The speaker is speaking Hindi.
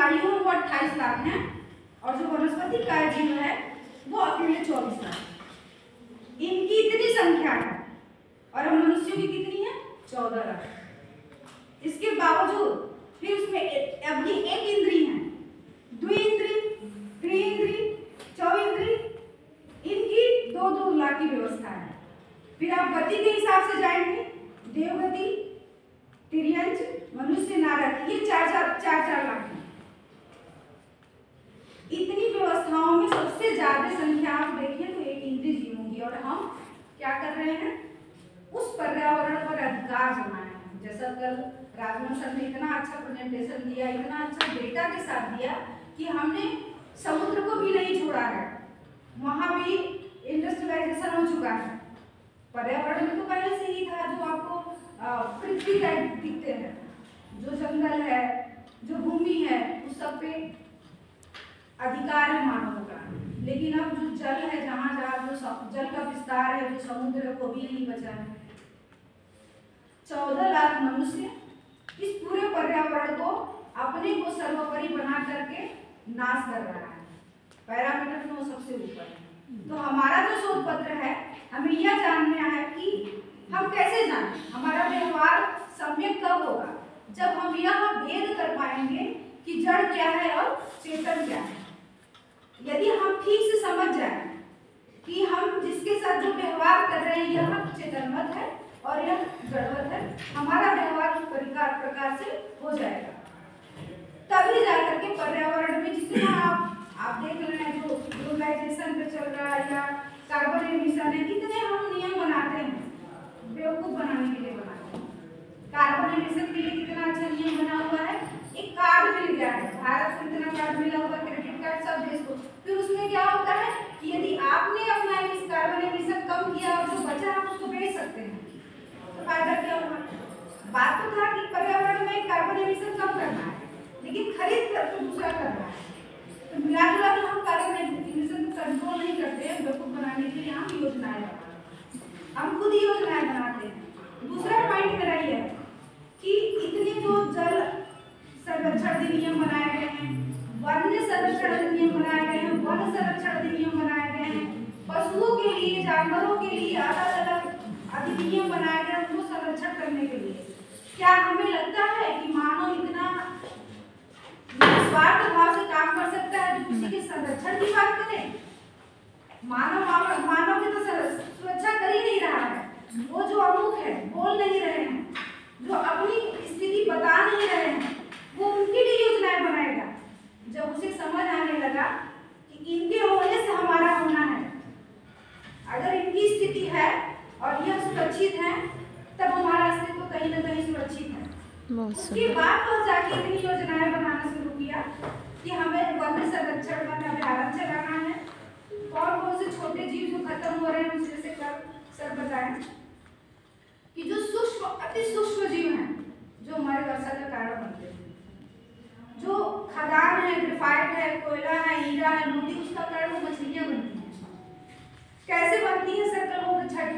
आयु है वो 28 लाख है और जो वनस्पति काय जीव है वो अकेले 24 लाख। इनकी इतनी संख्या है और हम मनुष्यों की कितनी है 14 लाख। इसके बावजूद फिर उसमें अभी एक इंद्री है, द्विइंद्री, त्रिइंद्री, चौइंद्री, इनकी 2-2 लाख की व्यवस्था है। फिर आप गति के हिसाब से जाएंगे, देवगति, तिर्यंच, मनुष्य, नारद, ये 4-4 लाख है। इतनी व्यवस्थाओं में सबसे ज्यादा संख्या आप देखिए तो एक इंद्रिय जीवों की, और हम क्या कर रहे हैं उस पर्यावरण पर अधिकार जमाए हैं। जैसा कल राजमन सर ने इतना अच्छा प्रेजेंटेशन दिया, इतना अच्छा डेटा के साथ दिया कि हमने समुद्र को भी नहीं छोड़ा है, वहां भी इंडस्ट्रियलाइजेशन हो चुका है। पर्यावरण में तो पहले से ही था, जो आपको पृथ्वी का दिखते हैं, जो जंगल है, जो भूमि है, उस सब पे अधिकार है मानवों का। लेकिन अब जो जल है, जहाँ जहाँ जो जल का विस्तार है, जो समुद्र है, वो भी नहीं बचा है। 14 लाख मनुष्य इस पूरे पर्यावरण को अपने को सर्वोपरि बना करके नाश कर रहा है। पैरामीटर में वो सबसे ऊपर है। तो हमारा जो शोध पत्र है, हमें यह जानना है कि हम कैसे जानें हमारा व्यवहार सम्यक कब होगा, जब हम यह भेद कर पाएंगे कि जड़ क्या है और चेतन क्या है। यदि हम ठीक से समझ जाएं कि हम जिसके साथ जो व्यवहार कर रहे हैं यह चेतनवत है और यह जड़वत है, हमारा व्यवहार उस प्रकार से हो जाएगा। तभी जाकर के पर्यावरण में जितना आप देख रहे हैं, जो ग्लोबलाइजेशन पे चल रहा है या कार्बन एमिशन है, कितने हम नियम बनाते हैं, बेवकूफ बनाने के लिए बनाते हैं। कार्बन एमिशन के लिए कितना अच्छा नियम बना हुआ है, एक कार्ड मिल गया है, भारत को इतना कार्ड मिला हुआ, क्रेडिट कार्ड सब देश को। फिर उसमें क्या होता है कि यदि आपने अपना कार्बन एमिशन कम किया और जो बचा आप उसको बेच सकते हैं, तो फायदा क्या हुआ। बात तो था कि पर्यावरण में कार्बन एमिशन कम करना है, लेकिन खरीद कर तो दूसरा करना है। तो मिला जुला के हम कार्बन एमिशन को कंट्रोल नहीं करते हैं, बेवकूफ बनाने के लिए हम योजनाएं बनाते हैं, हम खुद ही योजनाएं बनाते हैं। दूसरा पॉइंट मेरा ये है कि इतने जो जल संरक्षण अधिनियम बनाए गए हैं, वन्य संरक्षण अधिनियम बनाए गए हैं, वन संरक्षण अधिनियम बनाए गए हैं, पशुओं के लिए, जानवरों के लिए अलग अलग अधिनियम बनाए गए हैं उनको संरक्षण करने के लिए। क्या हमें लगता है कि मानव इतना निस्वार्थ भाव से काम कर सकता है जो किसी के संरक्षण की बात करे? मानव की तो सुरक्षा कर ही नहीं रहा है। वो जो अमुक है, बोल नहीं रहे हैं, जो अपनी स्थिति बता नहीं रहे हैं, वो उनके लिए योजनाएं बनाएगा। जब उसे समझ आने लगा कि इनके होने से हमारा होना है, अगर इनकी स्थिति है और यह सुरक्षित है, तब हमारा अस्तित्व कहीं न कहीं सुरक्षित है। उसके बाद वह जाके इतनी योजनाएं बनाना शुरू किया कि हमें वन संरक्षण वन अभ्यारण्य चलाना है। कौन कौन से छोटे जीव जो खत्म हो रहे हैं उनसे से सर बताएं कि जो सूक्ष्म, अति सूक्ष्म जीव हैं, जो हमारे वर्षा का कारण बनते हैं, जो खदान है, ग्रेफाइट है, कोयला है, हीरा है, मोती, उसका कारण वो मछलियां बनती हैं। कैसे बनती है सर? कल वो छठ